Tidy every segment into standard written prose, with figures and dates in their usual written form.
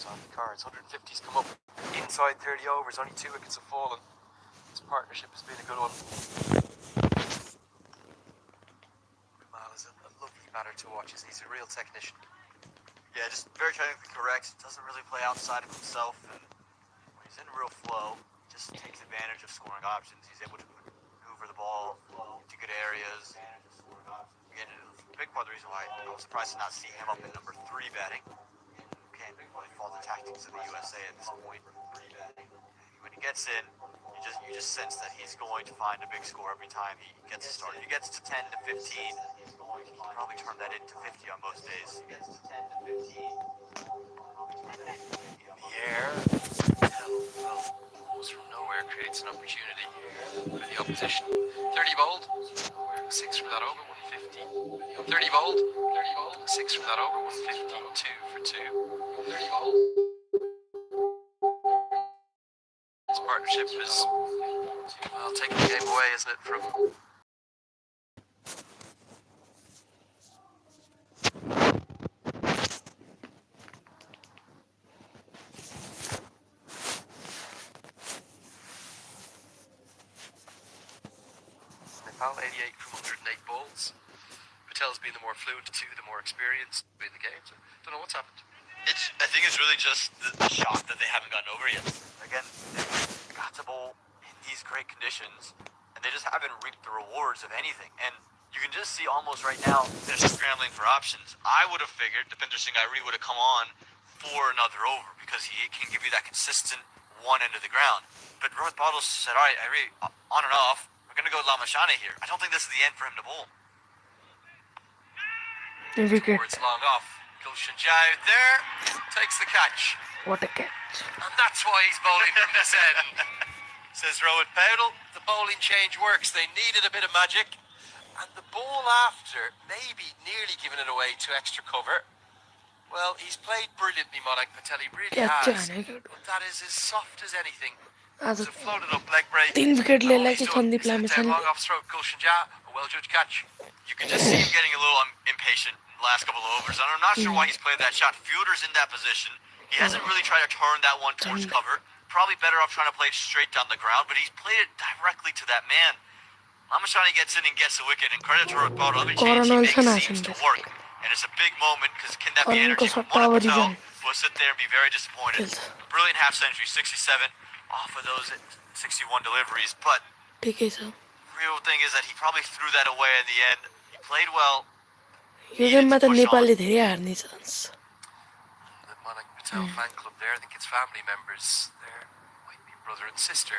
on the cards. 150's come up inside 30 overs. Only 2 wickets have fallen. This partnership has been a good one. Kamal is a lovely batter to watch. He's a real technician. Yeah, just very technically correct. Doesn't really play outside of himself, and when he's in real flow, just takes advantage of scoring options. He's able to maneuver the ball into good areas. Again, a big part of the reason why I was surprised to not see him up in number 3 batting. Can't really fault the tactics of the USA at this point. When he gets in, you just sense that he's going to find a big score every time he gets a start. If he gets to 10 to 15, he can probably turn that into 50 on most days. In the air, goes from nowhere, creates an opportunity for the opposition. 30 bowled, 6 from that over, 150. 30 bowled, 6 from that over, 150. 2 for 2. 30 bowled. This partnership is, well, taking the game away, isn't it, from... Nepal 88 from 108 balls. Patel's been the more fluent too, the more experienced in the game. So don't know what's happened. I think it's really just the shock that they haven't gotten over yet. Again, they got to bowl in these great conditions, and they just haven't reaped the rewards of anything. And you can just see almost right now they're scrambling for options. I would have figured Depinder Singh Irie would have come on for another over because he can give you that consistent one end of the ground. But Rohit Bottles said, all right, Irie, on and off, we're going to go with Lamichhane here. I don't think this is the end for him to bowl. Towards long off. Gulshan Jao there takes the catch. What a catch. And that's why he's bowling from this end. Says Rohit Paudel, the bowling change works. They needed a bit of magic. And the ball after, maybe nearly giving it away to extra cover. Well, he's played brilliantly, Monak Patel. He really has. But that is as soft as anything. It's a floated up leg break. 3 wicket ले लेके Sandeep Lamichhane. Long off throat, Gulshan Jao, a well-judged catch. You can just see him getting a little impatient in the last couple of overs. And I'm not sure why he's played that shot. Fielder's in that position. He hasn't really tried to turn that one towards cover. Probably better off trying to play it straight down the ground, but he's played it directly to that man. Lamichhane gets in and gets a wicket, and credit to Rohit Paudel. Every chance he makes seems to work. And it's a big moment because can that be energy from Monak Patel will sit there and be very disappointed. Brilliant half century, 67 off of those 61 deliveries, but real thing is that he probably threw that away in the end. He played well. यो गेममा त नेपालले धेरै हार्ने chance. The Monak Patel fan club there, I think it's family members there, might be brother and sister.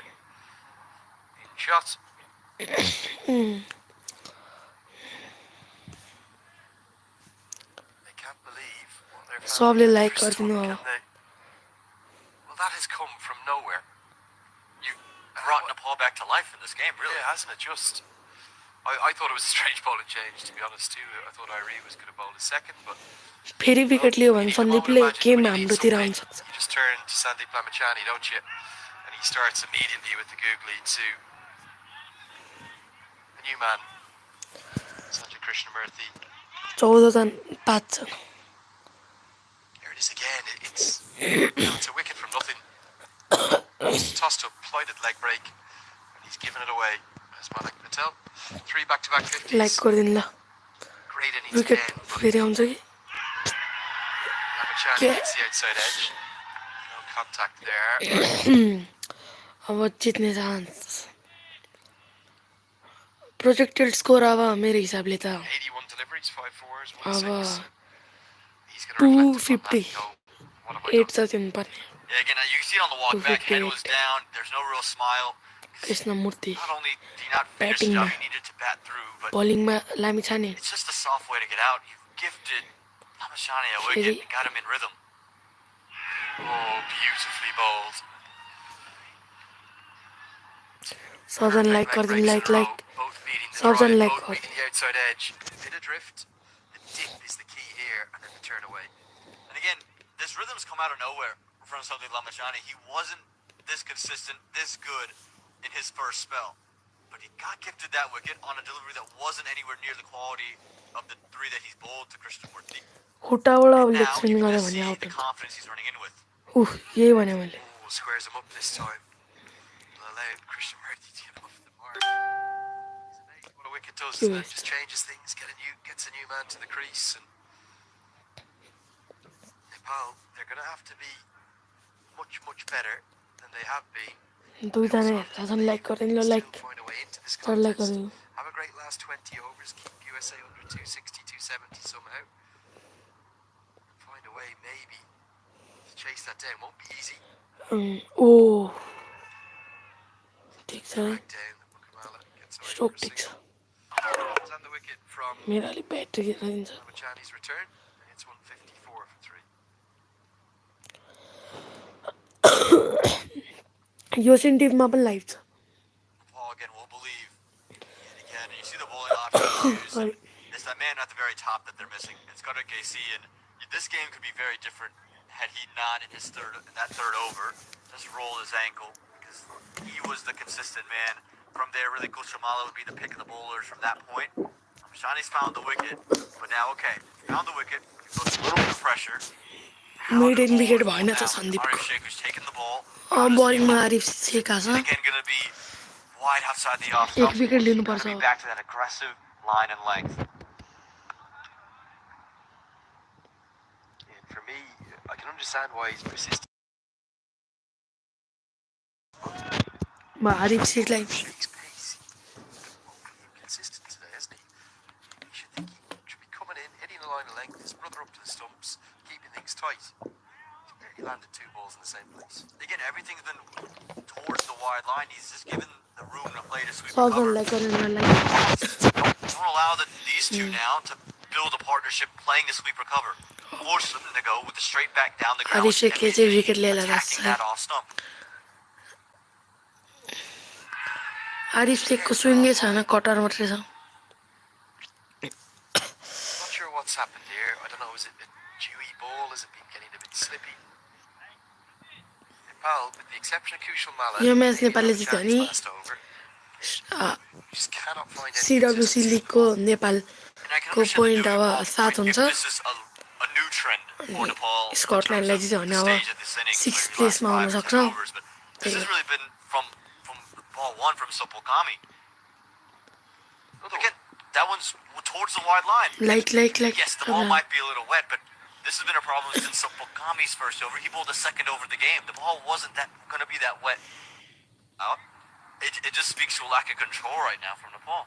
Shot. They can't believe what their सबले family like members गर्दिनु done, हो. can they? Well, that has come from nowhere. You brought Nepal back to life in this game, really. Yeah, hasn't it just? I thought it was a strange bowling change, to be honest, too. I thought Irie was going to bowl a second, but... फेरि wicket लियो भने सन्दीपले game हाम्रोतिर आउन सक्छ. You just turn to Sandeep Lamichhane, don't you? And he starts immediately with the googly to a new man, Sanjay Krishnamurthy. 14 जन 5 जन. Here it is again. It's a wicket from nothing. It's tossed up, plighted leg break, and he's given it away. As Monak Patel, 3 back-to-back 50s. Like गर्दिनु ल. Great innings wicket again. फेरि आउँछ कि? Lamichhane hits the outside edge. No contact there. अब जित्ने chance. Projected score अब मेरो हिसाबले त 81 deliveries, 5 fours, 1 अब 6. He's going to reflect on that 250 and go, what have I 8 done? छ दिनुपर्ने. Yeah, again, you can see it on the walk back. Head was down. There's no real smile. Krishnamurti Not only did he not finish the job he needed to bat through, but बलिङमा Lamichhane. it's just a soft way to get out. You've gifted Lamichhane a wicket and got him in rhythm. Oh, beautifully bowled. सर्जन like गरिदिनु like Both beating the सर्जन drive, like both गरिदिनु. beating the outside edge. A bit of drift. The dip is the key here, and then the turn away. And again, this rhythm's come out of nowhere from Sandeep Lamichhane. He wasn't this consistent, this good in his first spell. But he got gifted that wicket on a delivery that wasn't anywhere near the quality of the 3 that he's bowled to Krishnamurthy. खुट्टाबाट Now leg you spin can गर्यो just भने see out the हुन्छ. confidence he's running in with. यही भने मैले Oh, squares him up this time. Allowed Christian Murphy to get off the mark. It's amazing what a wicket does, के isn't it? वेस्ट Just changes things, gets a new man to the crease. And Nepal, they're going to have to be much better than they have been. दुईजना हेर्दा छन् like गरेन ल like Still find a way into this तर like contest. गरेन Have a great last 20 overs. Keep USA under 260, 270 somehow. Find a way maybe to chase that down. Won't be easy. ओ ठिक छ Drag down the Mukamala. Gets away stroke for a ठिक छ single. And the wicket from मेरो अलिक battery दिन्छ Lamichhane's return. It's 154 for 3. यो चाहिँ टिममा पनि लाइभ छ Paul again will believe yet again. And you see the bowling options. Sorry. It's that man at the very top that they're missing. It's Cutter KC, and this game could be very different had he not in that third over just rolled his ankle, because he was the consistent man. From there, really, Kushamala would be the pick of the bowlers from that point. Shani's found the wicket, but now okay, found the wicket. Goes a little bit of pressure. Maiden wicket भएन त सन्दीपको Arif Sheikh who's taken the ball. बलिङमा Arif Sheikh छ Again, going to be wide outside the off एक stump. Wicket Gotta लिनुपर्छ be back to that aggressive line and length. And for me, I can understand why he's persistent. Arif शेखलाई Shake's pace. Woefully inconsistent today, hasn't he? You should think he should be coming in, hitting the line of length, his brother up to the stumps, keeping things tight. He's barely landed 2 balls in the same place. Again, everything's been towards the wide line. He's just given the room to play to sweep Sajjan cover. Like गरेन like Don't allow these two now to build a partnership playing the sweep recover. Force them to go with the straight back down the ground Arif Sheikh ले चाहिँ wicket लिएर attacking that off stump. Arif शेखको स्विङै छैन cutter मात्रै छ Not sure what's happened here. I don't know, is it a dewy ball? Has it been getting a bit slippy? Nepal, with the exception of Kushalmala, yo match maybe नेपालले जित्यो Lamichhane's नि last over, just cannot find any सिडब्ल्युसी consistency. लिगको And I can नेपालको understand point the अब Nepal 7 point. हुन्छ If this is a new trend for Nepal in स्कटल्यान्डलाई terms of जित्यो भने the अब stage of this innings, 6 maybe प्लेसमा last आउन 5 or सक्छ 10 overs, but this has really been from ball 1 from Sopokami. Again, that one's towards the wide line. Like Yes, the ball might be a little wet, but this has been a problem since Sopokami's first over. He bowled a second over the game. The ball wasn't going to be that wet out. It just speaks to a lack of control right now from Nepal.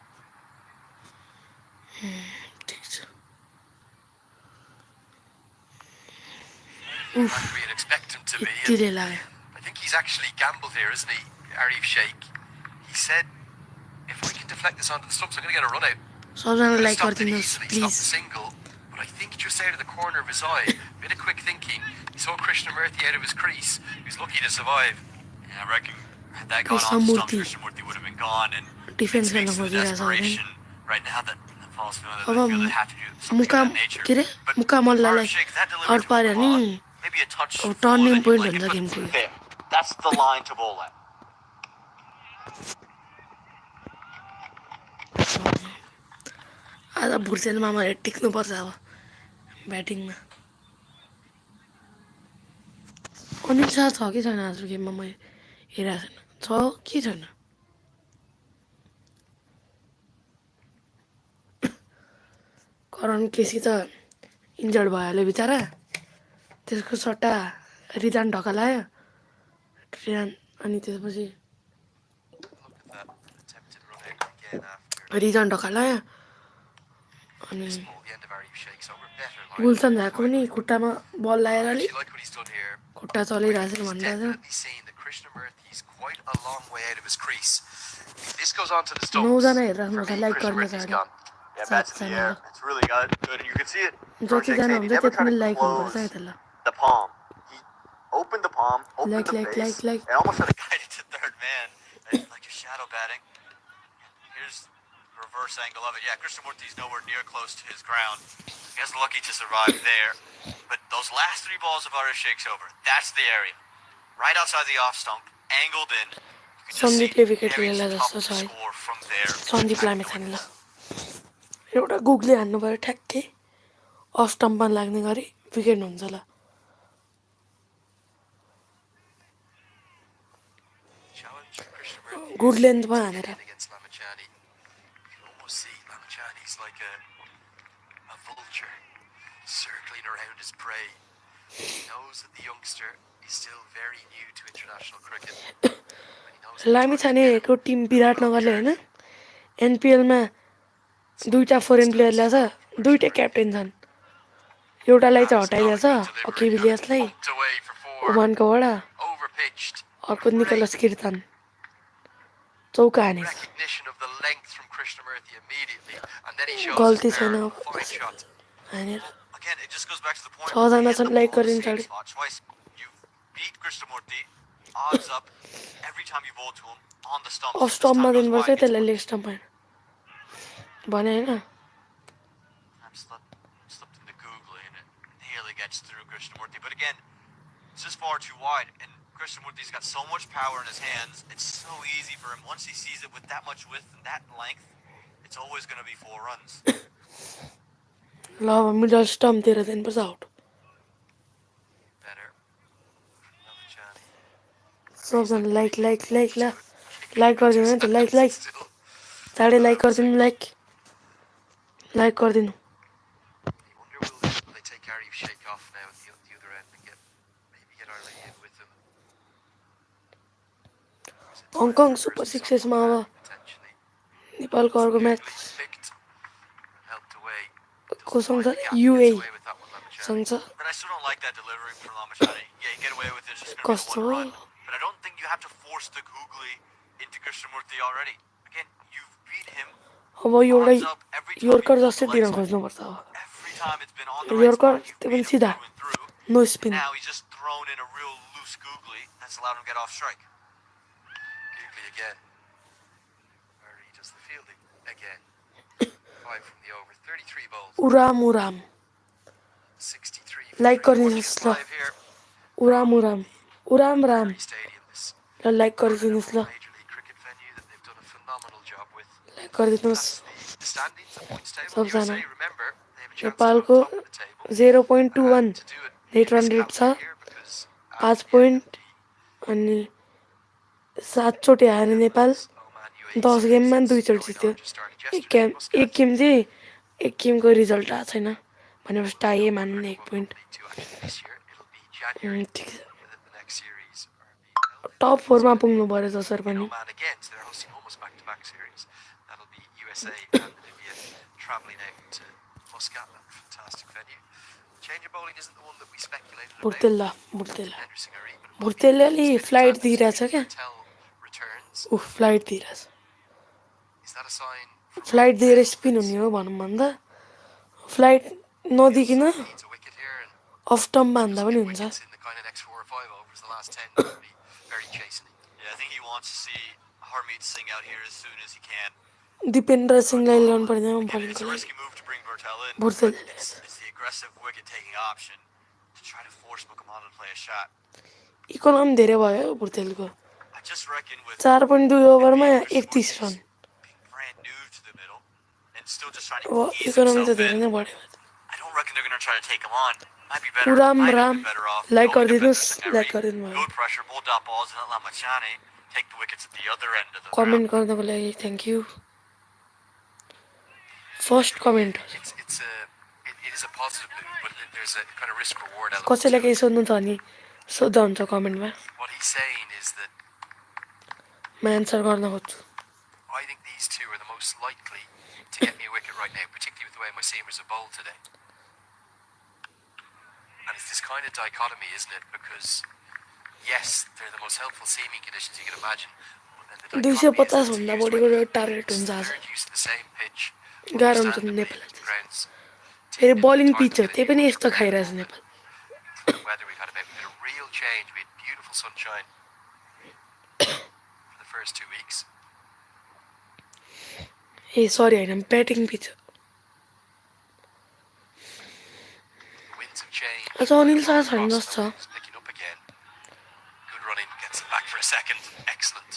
Like we'd expect him to be. यतिले लाग्यो I think he's actually gambled here, isn't he, Arif Sheikh? He said, if I can deflect this onto the stumps, I'm going to get a run out. सबजना like Stopped it गरिदिनुहोस् easily, please stopped the single, but I think just out of the corner of his eye, bit of quick thinking, he saw Krishnamurthy out of his crease. He was lucky to survive. Yeah, I reckon had that gone on to stump, Krishnamurthy would have been gone. And defence it गर्न speaks to the खोजिरहेछ भने desperation right now that Nepal's feeling that अब they feel they have to do something मुका of that nature. के अरे But मुका मल्ललाई Arif Sheikh, that delivery out to पार्यो Nepal, नि maybe a touch अब fuller turning than point you'd like हुन्छ it, गेमको but there. That's the line to bowl at. आज भुर्सेनमा मैले टिक्नुपर्छ अब ब्याटिङमा अनिल शाह छ कि छैन आज गेममा मैले हेरेको छैन छ कि छैन करण केसी त इन्जर्ड भइहाल्यो बिचरा त्यसको सट्टा रिजान ढकालायो रिजान अनि त्यसपछि Look at that attempted run out again after रिजान ढकालायो अनि this ball, the end of Arif Sheikh's over. Better line. Gulsan झाको पनि खुट्टामा बल I लगाएर अलिक actually like what he's done here. खुट्टा I चलिरहेछ think he's भनिरहेछ definitely seen that Krishnamurthy's quite a long way out of his crease. If this goes on to the stumps, नौजना for हेरिराख्नु me, छ like गर्न Krishnamurthy's चाहिँ gone. Yeah, सात bats in the air. जनाको It's really good, and you can see it. जतिजना He हुन्छ never त्यति tried नै to लाइक हुनुपर्छ close है त्यसलाई the palm. He opened the palm, opened Like, the like, face, like. and almost had a guided to third man, like a shadow batting. Here's the reverse angle of it. Yeah, Krishnamurthy's nowhere near close to his ground. He was lucky to survive there. But those last 3 balls of Arif Sheikh's over. That's the area. Right outside the off stump, angled in. You can just see सन्दीपले wicket very लिएर tough जस्तो to छ है score from there. सन्दीपलाई मेछाने ल एउटा गुगले हान्नु पऱ्यो ठ्याक्कै अफ स्टम्पमा लाग्ने गरी विकेट हुन्छ ल गुड लेन्थमा to हानेर get in against Lamichhane. You can almost see Lamichhane's like a vulture circling around his prey. He knows that the youngster is still very new to international cricket. And he knows that trying to get लामिछानेको him team will blow विराटनगरले the होइन earth. एनपिएलमा So दुईटा he foreign player stands ल्याछ strong for दुईटै Krishnamurti. Captain छन् एउटालाई चाहिँ That is not a हटाइदिएछ good delivery. And it's अकिभिलियसलाई pumped away for four. ओमानकोबाट Overpitched. अर्को Great निकोलस किर्तन चौका हानेछ recognition of the length from Krishnamurti immediately, and then he shows गल्ती his छैन power. अब Fine shot. हानेर Again, it just goes back to the point. 6 जना Hit the छन् like ball the गरिदिनु same छ spot twice. You beat Krishnamurti. Odds up every time you bowl to him on the stumps. Of This स्टम्पमा time goes दिनुपर्छ wide. It's त्यसलाई leg stump होइन भने होइन I'm slipped into googly and it nearly gets through Krishnamurti. But again, it's just far too wide. And Krishnamurti's got so much power in his hands. It's so easy for him. Once he sees it with that much width and that length, it's always going to be 4 runs. ल अब middle स्टम्पतिर दिनुपर्छ out Better. Lamichhane. सबजना like like like ल Kicking like with गरिदिनु two है त like like stands still. चाँडै like गरिदिनु लाइक लाइक गरिदिनु You wonder will they take Arif Sheikh off now at the other end and maybe get Ari in with them. Hong Kong super सिक्सेसमा अब Potentially. नेपालको अर्को match Picked. Helped away. कोसँग छ Gets युए away with that one, Lamichhane. सँग छ But I still don't like that delivery from Lamichhane. Yeah, you get away with it. It's just going to कस्तो be the 1 run. But I don't think you have to force the googly into Krishnamurti already. Again, you've beat him. अब एउटा Odds up every time yorker you जस्तै pull the दिन leg spin. खोज्नुपर्छ अब Every time it's been on the right yorker spot, you've त्यो पनि beat him सिधा through and through. No And spin now he's just thrown in a real loose googly that's allowed him to get off strike. Googly again. Or he does the fielding again. 5 from the over. 33 balls. उराम उराम 63 like for गरिदिनुहोस् ल 45 here. उराम उराम उराम राम Very stadium. This ल like गरिदिनुहोस् ल Major League Cricket venue that they've done a phenomenal job with. Like गरिदिनुहोस् That's the standings, the points table. सबजना USA, remember, they have a chance to नेपालको go top of the table. 0.21 To do it net in run this rate छ calendar year because 5 after the point end of अनि 7 चोटि हारे Nepal Oman UAE 10 गेममा series 2 is चोटि going जित्यो on, just started एक yesterday. Game चाहिँ एक गेमको रिजल्ट आएको छैन भनेपछि टाइए मान्नु न 1 point Actually, this year it'll be January. ठिक छ The next series are being held टप 4 मा पुग्नु पर्यो जसरी in पनि Oman again, so they're hosting almost back-to-back series. That'll be USA and Namibia travelling out to Muscat, that fantastic venue. Change of bowling isn't the one that we speculated about. बुर्तेल्ला बुर्तेल्ला Henderson or even बुर्तेल्लाले spinning flight tandem दिइरहेछ if क्या Patel returns. उफ flight दिइरहेछ Is that a sign from flight दिएर Patel spin that हुने हो भनौँ भन्दा फ्लाइट नदिकन Gibson needs a wicket here and off स्टम्पमा हान्दा doesn't पनि get हुन्छ wickets in the kind of next 4 or 5 overs? The last 10 would be very chastening. Yeah, I think he wants to see Harmeet Singh out here as soon as he can. Dipendra सिंहलाई ल्याउनु पर्दैन Again, it's बलिङको a लागि risky move to bring Bertel in, but बुर्तेल्लाले it's the aggressive wicket-taking option to try to force Mukamana to play a shot. Economy धेरै भयो बुर्तेलको I just reckon with 4.2 ओभरमा him being 31 run being brand new to the middle and still just trying अब to ease economy त himself धेरै in, नै बढ्यो I don't reckon they're going to try to take him on. Might be better. उराम Might have Ram been better off like going to गरिदिनुहोस् Benson like Henry, गरिदिनु भयो good pressure, bowl dot balls, and let Lamichhane take the wickets at the other end of the comment ground. गर्नको लागि thank you first comment It is a positive move, but there's a kind of risk-reward element कसैलाई to केही it. सोध्नु छ भने सोध्दा हुन्छ कमेन्टमा What he's saying is that म एन्सर गर्न खोज्छु I think these two are the most likely to get me a wicket right now, particularly with the way my seamers have bowled today. And it's this kind of dichotomy, isn't it? Because, yes, they're the most helpful seaming conditions you can imagine. But then the dichotomy is 250 that it's भन्दा used बढीको when target हुन्छ आज they're used to the same pitch. गाह्रो हुन्छ Understandably, नेपाललाई the ground's फेरि taken bowling time pitch to हो get त्यही it पनि much यस्तो better खाइरहेछ than Nepal the weather we've had about. We've had a real change. We had beautiful sunshine for the first 2 weeks. ए सरी होइन batting pitch The winds have changed. आज अनिल शाह छैन Cross जस्तो छ is picking up again. Good running, gets it back for a second. Excellent.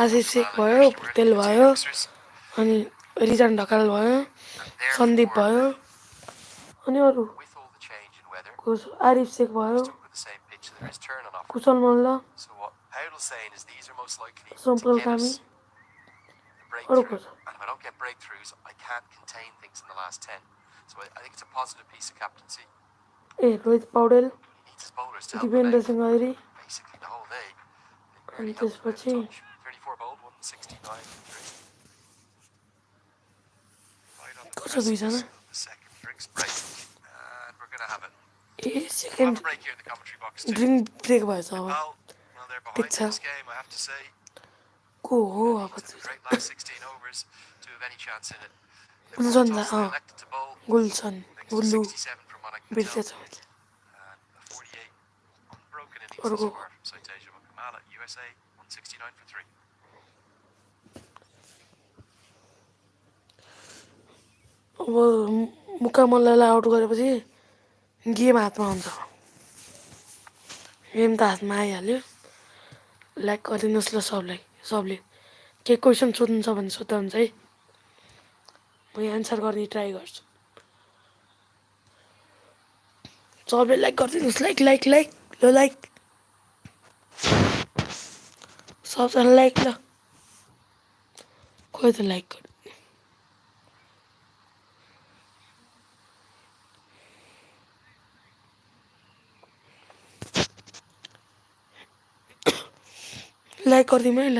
Ashish Sheikh भयो भुटेल भयो अनि region Dhakal भयो सन्दीप भयो अनि अरू With all the change in weather, Arif Sheikh भयो stuck with the same pitch, there is turn on offer. Kusal Malla So what Powell's saying is these are most likely to Simple give family. us the अरू breakthrough. कुरा And if I don't get breakthroughs, I can't contain things in the last 10. So I think it's a positive piece of captaincy. A Rohit Paudel He needs his bowlers to help him Dipendra out Singh Airi basically the whole day. They अनि barely held him out त्यसपछि of touch. 34 bowled, 169 for 3. Right on the को छ precipice दुईजना of the second drinks break. And we're going to have it. ए We'll have second a break here in the commentary box too. Drink break भएछ अब Nepal, well, they're behind Pizza. in this game, I have to say. को हो They अब need to have a great last 16 overs to have any chance in it. They won the Gulshan toss, they elected to bowl. Gulshan Thanks to Gullu 67 from Monik Patel. बिर्सेछ मैले And a 48 unbroken innings Orgo. thus far from Saiteja Kamala, USA, 169 for 3. अब मुकामल्लालाई out गरेपछि game हातमा हुन्छ game त हातमा आइहाल्यो like गरिदिनुहोस् ल सबले के क्वेसन सोध्नु छ भने सोध्दा हुन्छ है म एन्सर गर्ने ट्राई गर्छु सबले लाइक गरिदिनुहोस् लाइक ल लाइक सबजना लाइक ल खोइ त लाइक गर्नु लाइक गरिदिउँ है ल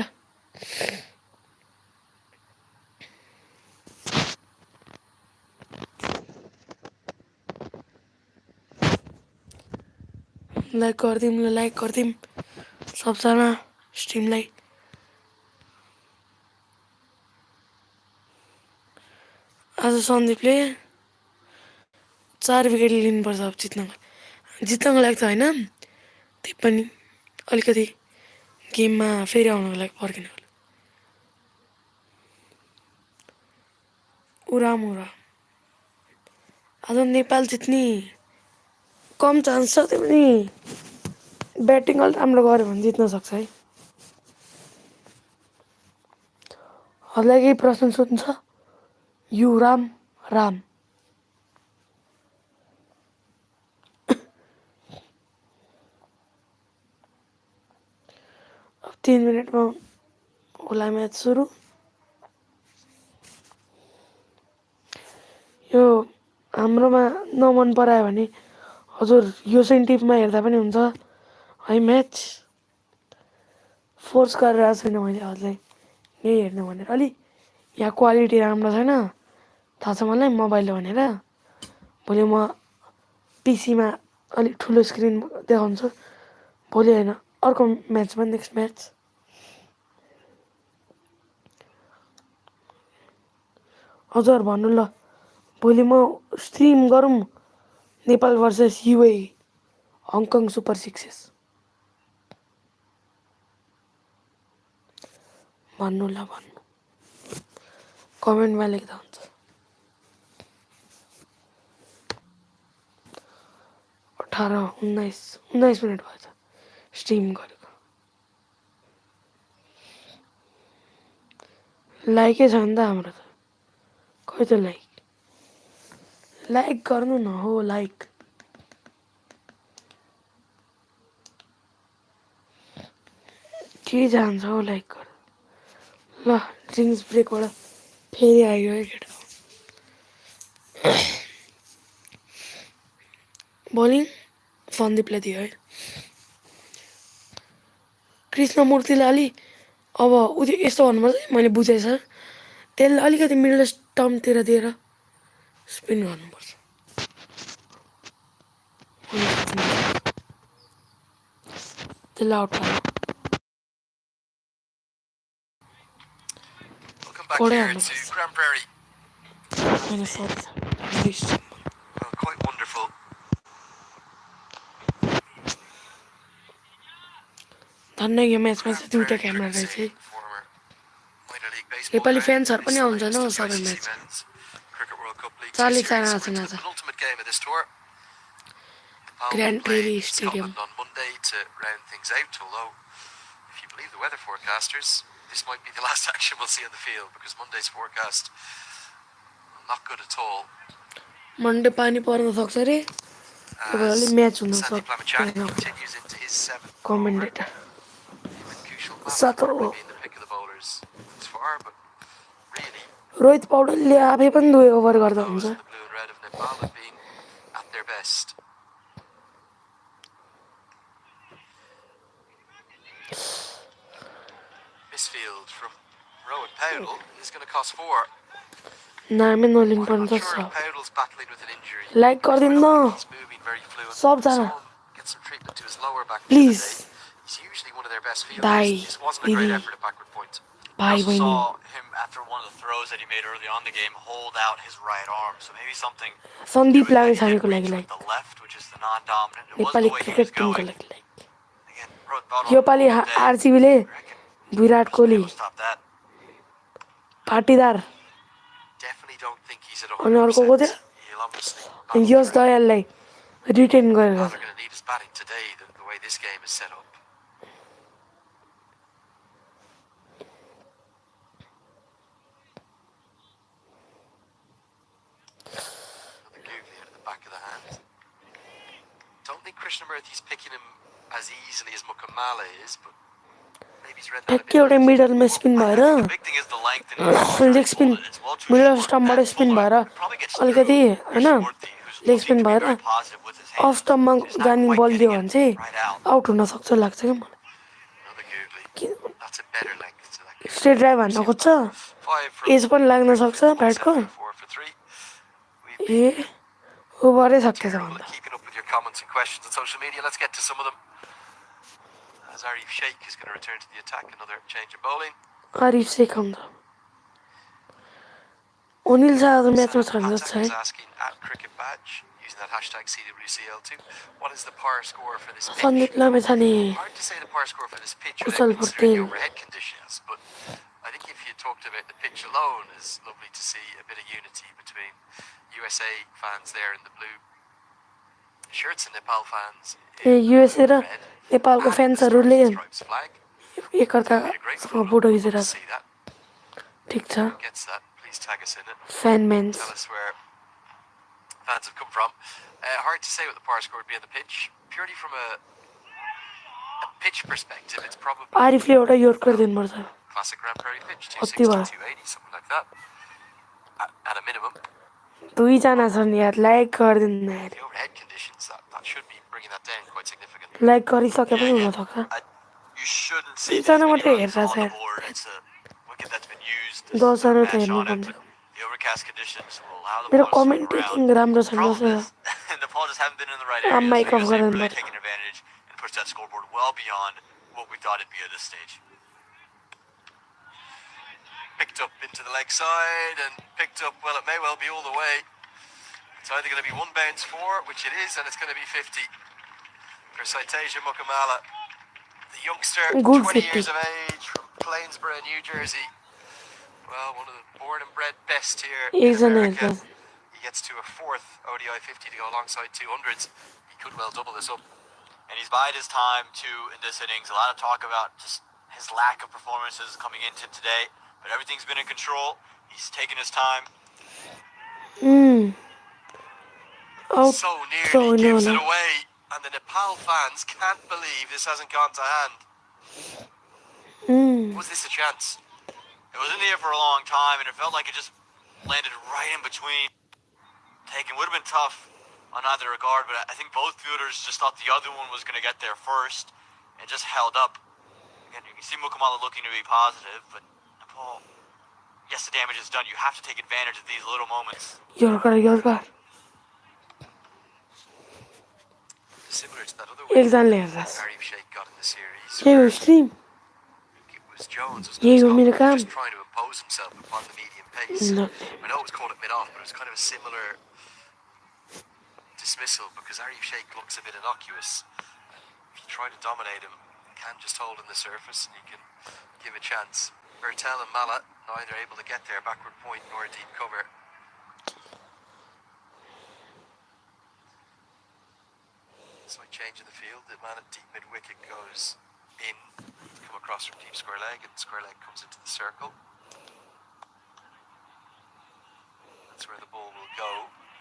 लाइक गरिदिउँ सबजना स्ट्रिमलाई आज सन्दीपले 4 विकेट लिनुपर्छ अब जित्नको लागि त होइन त्यही पनि अलिकति गेममा फेरि आउनको लागि पर्खिनु होला उराम आज नेपाल जित्ने कम चान्स छ त्यो पनि ब्याटिङ अलिक राम्रो गऱ्यो भने जित्न सक्छ है हजुरलाई केही प्रश्न सोध्नु छ यु राम अब 3 मिनटमा होला म्याच सुरु यो हाम्रोमा नमन परायो भने हजुर यो सेन्टिभमा हेर्दा पनि हुन्छ है म्याच फोर्स गरेर छैन मैले हजुरलाई यही हेर्नु भनेर अलि यहाँ क्वालिटी राम्रो छैन थाहा छ मलाई मोबाइलले भनेर भोलि म पिसीमा अलिक ठुलो स्क्रिन देखाउँछु भोलि होइन अर्को म्याचमा नेक्स्ट म्याच हजुर भन्नु ल भोलि म स्ट्रिम गरौँ Nepal versus UAE Hong Kong super sixes भन्नु कमेन्टमा लेख्दा हुन्छ 19 मिनट भएछ स्ट्रिम गरेको लाइकै छ नि त हाम्रो त खै त लाइक गर्नु न हो लाइक के जान्छ हो लाइक गर ल ड्रिङ्क्स ब्रेकबाट फेरि आयो है केटा बलिङ सन्दीपलाई दियो है कृष्णमूर्तिलाई अलि अब उयो यस्तो भन्नुपर्छ मैले बुझेँ सर त्यसलाई अलिकति मिडल स्टम्पतिर दिएर स्पिन गर्नुपर्छ त्यसलाई आउट पार्नु Back here to Grand Prairie. होइन सरी Well, quite wonderful. धन्न यो म्याचमा चाहिँ दुईवटा क्यामेरा रहेछ है नेपाली फ्यान्सहरू पनि आउँछ न सबै म्याच 40 जना आउँछन् आज grand prairie stadium on Monday to round things out, although if you believe the weather forecasters, this might be the last action we'll see on the field because Monday's forecast not good at all. Monday पानी पर्न सक्छ रे अब अलि match हुन Sandeep Lamichhane सक्छ continues into his 7th commentator Sato. probably being the pick of the bowlers thus far, but really, Rohit पौडेलले आफै पनि 2 ओभर गर्दा हुन्छ those in the blue and red of Nepal have been at their best. Misfield from Rowan Powdell is going to cost 4. नामै नलिनु I'm पर्ने not छ sure if सब Powdell's battling with an injury. Like I गरिदिनु don't न think he's moving very fluently. सबजना Saw him get some treatment to his lower back the other please day. He's usually one of their best Dai fielders. This wasn't a great दिदी effort at backward point. I भाइ also बहिनी saw him after one of the throws that he made early on in the game hold out his right arm, so maybe something Sandeep that he लामिछानेको didn't लागि reach like with the left, which is the non-dominant. It was Nepali the way he cricket was Timko going. लागि like Again, Rohit Bowdell yo on a Pali normal day, आरसीबीले I reckon Virat should be Kohli able to stop that. Patidar Definitely don't think he's at अनि अर्को को 100%. थियो He'll obviously अनि battle yes through. दयाललाई retain गरेको Nepal छ are going to need his batting today, the way this game is set up. Another googly out of the back of the hand. Don't think Krishnamurthy's picking him as easily as Mukamala is, but maybe he's read that a ठ्याक्कै bit. एउटा मिडलमा spin I भएर think the big thing is the length and it's leg spin well too middle short. स्टम्पबाट That spin bowler भएर could probably get अलिकति through होइन Krishnamurthy, who's leg looking spin to be भएर very positive with his of hands. स्टम्पमा He's not जाने quite बल दियो getting भने it चाहिँ right out. Out हुन सक्छ लाग्छ क्या मलाई Another googly. That's a better length to that googly. Straight drive हान्न खोज्छ 5 from एज पनि लाग्न सक्छ ब्याटको 4 for 3. We've A been ओभरै सक्दैछ terrible भन्दा at keeping up with your comments and questions on social media. Let's get to some of them. As Arif Sheikh is going to return to the attack, another change of bowling. Arif Sheikh आउँछ अनिल शाह आज म्याचमा छैन जस्तो छ Patak है is asking at cricket badge using that hashtag CWCL2. What is the par score for this pitch? Sandeep Lamichhane Hard to say the par score for this pitch Kushal without considering the Patel overhead conditions, but I think if you talked about the pitch alone, it's lovely to see a bit of unity between USA fans there in the blue shirts and Nepal fans ए in the USA blue र and red. नेपालको And the फ्यान्सहरूले Stars and Stripes flag. It'd be a great एकअर्कासँग photo. Photo Love to खिचिरहेको छ see that. ठिक छ Who gets that? Please tag us in it. Fan मेन्स Tell us where fans have come from. Hard to say what the par score would be on the pitch. Purely from a pitch perspective, it's probably आरिफले एउटा yorker दिनुपर्छ classic Grand Prairie pitch, कति 260, भयो 280, something like that. At a minimum. 2जना छन् यार like गरिदिनु न यार The overhead conditions, that should be bringing that down quite significantly. Like गरिसके पनि Yeah, हुनसक्छ you shouldn't see this 2जना many मात्रै runs हेरिरहेको on छ the यार board. It's a wicket that's been used. 10जना त Mash हेर्नु on it, कमसे but come the overcast conditions will allow the मेरो ball to swing कमेन्टेटिङ around. राम्रो छैन Problem जस्तो is, Nepal just haven't been in the right I'm areas. mic So off USA गरेर really पर्छ। taking advantage and pushed that scoreboard well beyond what we thought it'd be at this stage. Picked up into the leg side and picked up, well, it may well be all the way. It's either going to be one bounce for, which it is, and it's going to be 50 for Saiteja Mukamala. The youngster, Good 20 50. years of age, from Plainsboro, New Jersey. Well, one of the born and bred best here in एकजना America. हेर्छ He gets to a 4th ODI 50 to go alongside 200s. He could well double this up. And he's bided his time too in this innings. A lot of talk about just his lack of performances coming into today, but everything's been in control. He's taken his time. Out So त nearly होइन gives it होला away, and the Nepal fans can't believe this hasn't gone to hand. Was this a chance? It was in the air for a long time, and it felt like it just landed right in between. Taken would have been tough on either regard, but I think both fielders just thought the other one was going to get there first and just held up. Again, you can see Mukamala looking to be positive, but Nepal, yes, the damage is done. You have to take advantage of these little moments. Yorker yorker Similar to that other एकजनाले win हेर्छ Arif Sheikh got in the series. यही हो stream It was Jones was यही हो मेरो काम just trying to impose himself upon the medium pace. ल I know it was called at mid-off, but it was kind of a similar dismissal because Arif Sheikh looks a bit innocuous. If you try to dominate him, you can just hold on the surface and you can give a chance. Bertel and Mala neither able to get there, backward point nor a deep cover. Slight change in the field. The man at deep mid wicket goes in, come across from deep square leg, and square leg comes into the circle. That's where the ball will go.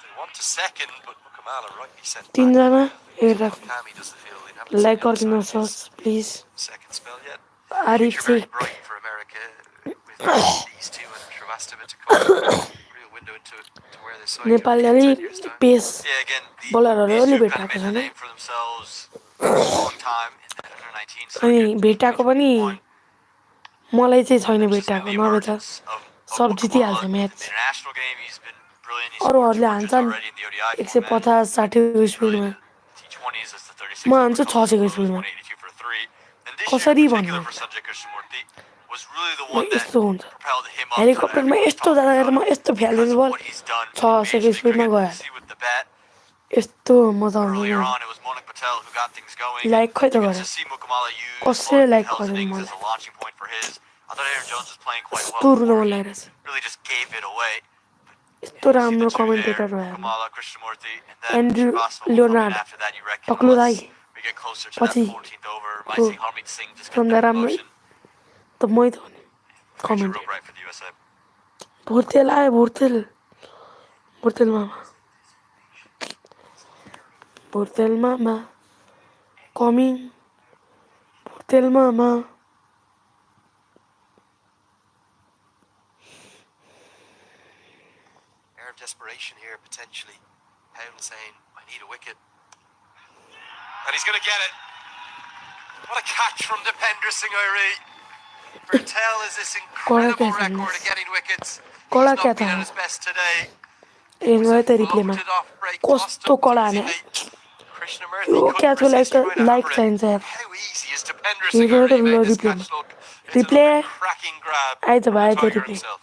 They want to second, but Mukamala rightly sent back. 3जना हेरिराख्नु Kami does the fielding. Haven't like seen him गरिदिनु sign his होस् please second spell yet. Arif Future very Sheikh. bright for America with these two and Shrivastava to come. Real window into where this side could नेपालले be in अलि 10 years' time. Pace Yeah, again, बलरहरू these अलि two kind of भेटाएको made छैन. the name for themselves for a long time in the under-19 अनि circuit. भेटाएको पनि 2021, मलाई चाहिँ छैन and just भेटाएको the नभए त emergence of सब Mukamala जितिहाल्छ in match. the international game. He's been brilliant. He scored अरूहरूले 200s हान्छन् already in the ODI format. 150-60 He's brilliant स्पिडमा. in T20s as the 36 म over हान्छु Golden 600 Glove, स्पिडमा. 182 for 3. And this year in कसरी particular for भन्नुहुन्छ? Sanjay Krishnamurti was really the म one that यस्तो हुन्छ. propelled him up to हेलिकप्टरमा everyone's यस्तो talking जाँदाखेरि about म him यस्तो फ्याल्दिनु because of बल what he's done in 600 Major League स्पिडमा Cricket. गयो. You see with the bat. यस्तो मजा आउँछ Earlier नि. on, it was Monik Patel who got things going. Like खै त You can गरे. just see Mukamala use कसैले Monik लाइक Patel's गर्दैन innings मलाई. as a launching point for his. I thought Aaron Jones was playing quite कस्तो well run before मन he लागिरहेछ. really just gave it away. यस्तो You see the राम्रो two commentator there, भयो. Mukamala, Krishnamurti, and then Andrew Shrivastava will come in Leonard after that, you reckon, टक्लु दाई unless we get closer to that पछि 14th over. Might को see Harmeet Singh just get सबभन्दा that राम्रो promotion. त मै त हो नि Future comment. real bright for the USA. Bhurtel आयो भुर्तेल. भुर्तेल मामा. भुर्तेल मामा. कमिङ. भुर्तेल मामा. Air of desperation here, potentially. Howden saying, I need a wicket. And he's going to get it. What a catch from Dipender Singh Airi. Patel has this incredible catch on record this. of getting wickets. He's कडा not catch been at हो. his best today. हेर्नु Was भयो a त रिप्लेमा. floated off break, tossed कस्तो up कडा हाने. easily. Krishnamurti यो couldn't क्याचको लागि resist, त he tried to like hammer it. चाहिन्छ यार. How easy is Dipender हेर्नु Singh भयो त Airi made this रिप्लेमा. catch look? It's replay another cracking grab eyes from the भयो त Tiger replay. himself.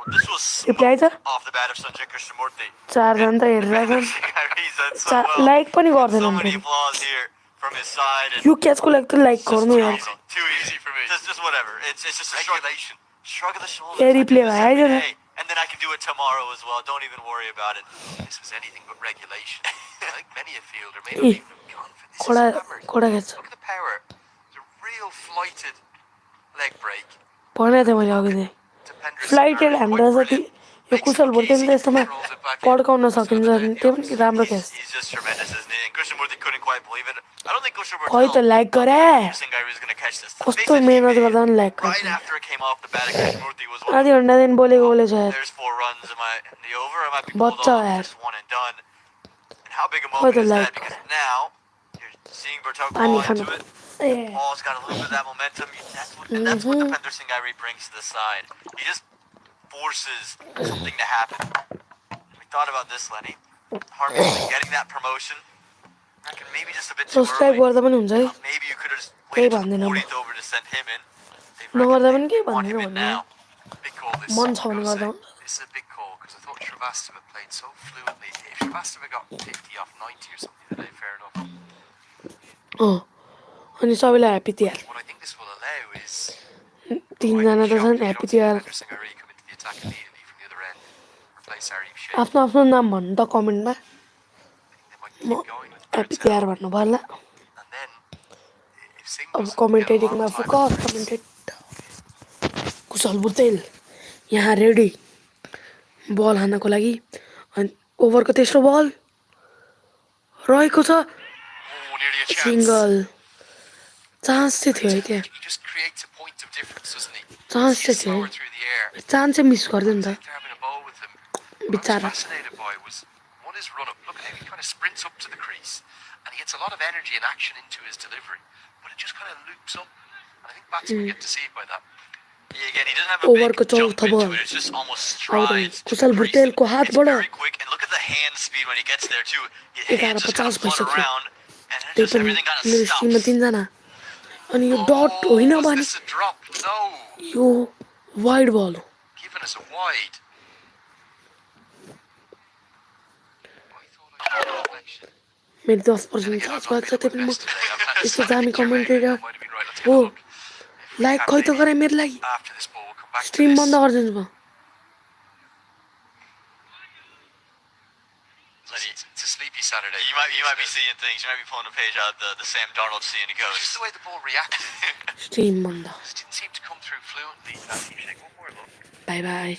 Well, this was replay eyes. smoked off the bat of Sanjay Krishnamurti. चारजना त Dipender हेरिरहेछन्. Singh Airi said so well. Like पनि And so गर्दैनन् many फेरि. applause here from his side. And यो क्याचको लागि त like it's just गर्नु too यार. easy. Too easy for me. Just whatever. It's just a Regulation. shrug of the shoulders. Yeah, I do replay this eyes every त. day, and then I can do it tomorrow as well. Don't even worry about it. This was anything but regulation. I think many a fielder may Eh, not even have gone for this. कडा Is hammered. कडा catch. Look at the power. It's a real flighted leg break. भनेको थिएँ मैले अघि चाहिँ. Dipender Singh flighted Airi, हान्दा quite जति brilliant. Yo Makes it Kusal look Bhurtel easy. त यस्तोमा Throws it back in. पड्काउन Puts it सकिन्छ under the नि. त्यो पनि heels. राम्रो catch. He's just tremendous, isn't he? And Krishnamurti couldn't quite believe it. I don't think Krishnamurti खै त like गरे. Singh Airi was going to catch this. The face कस्तो that he मेहनत made गर्दा पनि लाइक right गर्छ. after it came off the bat of Krishnamurti was one आधी of, घन्टादेखि बोलेको बोलेछ यार. there's 4 runs. Am I in the over? I might be pulled बच्चा off. यार. Just one and done. And how big a खै moment त is that? Like. Because now you're seeing Berto पानी claw खानु. into it. A. Ball's got a little bit of that momentum. That's what Dipender Singh Airi brings to the side. He just forces something to happen. We thought about this, Lenny. Harmeet Singh getting that promotion. I reckon maybe just a bit too subscribe early. गर्दा पनि हुन्छ है. Maybe you could have just केही waited to the भन्दैन म. 40th over to send him in. नगर्दा पनि केही They want भन्दैन him in भन्नु. now. Big call this. मन छ I've भने got to गर्दा say. हुन्छ. This is a big call because I thought Shrivastava played so fluently. If Shrivastava got 50 off 90 or something today, fair enough. अनि सबैलाई happy Tihar. What I think this will allow is तिनजना त छन् happy Tihar. Dipender Singh Airi come into the attack immediately from the other end. Replace Arif Sheikh. आफ्नो आफ्नो नाम भन्नु त कमेन्टमा. They might म keep going with happy Patel. Tihar भन्नु पर्ला. And then if Singh अब doesn't get a कमेन्टेटिङमा lot of time focus. on the crease, कमेन्टेट कुशल भुर्तेल यहाँ रेडी बल हान्नको लागि. अनि ओभरको तेस्रो बल रहेको छ. oh, nearly a chance. Single. Chance चाहिँ थियो है त्यहाँ. He just creates a point of difference, doesn't he? Chance He's चाहिँ थियो slower है. through the air. चान्स चाहिँ मिस गरिदियो नि त. They're having a bowl with him. What I was बिचारा. fascinated by was one his run up. Look at how he kind of sprints up to the crease, and he gets a lot of energy and action into his delivery, but it just kind of loops up. And I think batsmen get deceived by that. Yeah, again, he doesn't have a ओभरको big jump चौथो into बल. it. It's just almost आउँदैन. strides. to Kusal the crease. भुर्तेलको It's हातबाट very quick, and look at the hand speed when he gets there too. His hands just kind of 11:50 flutter भइसक्यो. around, and then त्यही just पनि everything kind मेरो of स्ट्रिममा stops. तिनजना. अनि यो डट होइन was भने this a drop? No. Yo wide बल हो. Giving us a wide. I thought I had a reflection. मेरो 10% चार्ज भएको छ. त्यही पनि म यस्तो दामी कमेन्टेटर हो. लाइक खै त गरे मेरो लागि. After this ball, we'll come back to stream this. बन्द गरिदिन्छु म. It's a sleepy Saturday. You might be seeing things. You might be pulling a page out of the Sam Darnold seeing a Just ghost. the way the ball reacted. Stream बन्द. Just didn't seem to come through fluently. One more look. By by.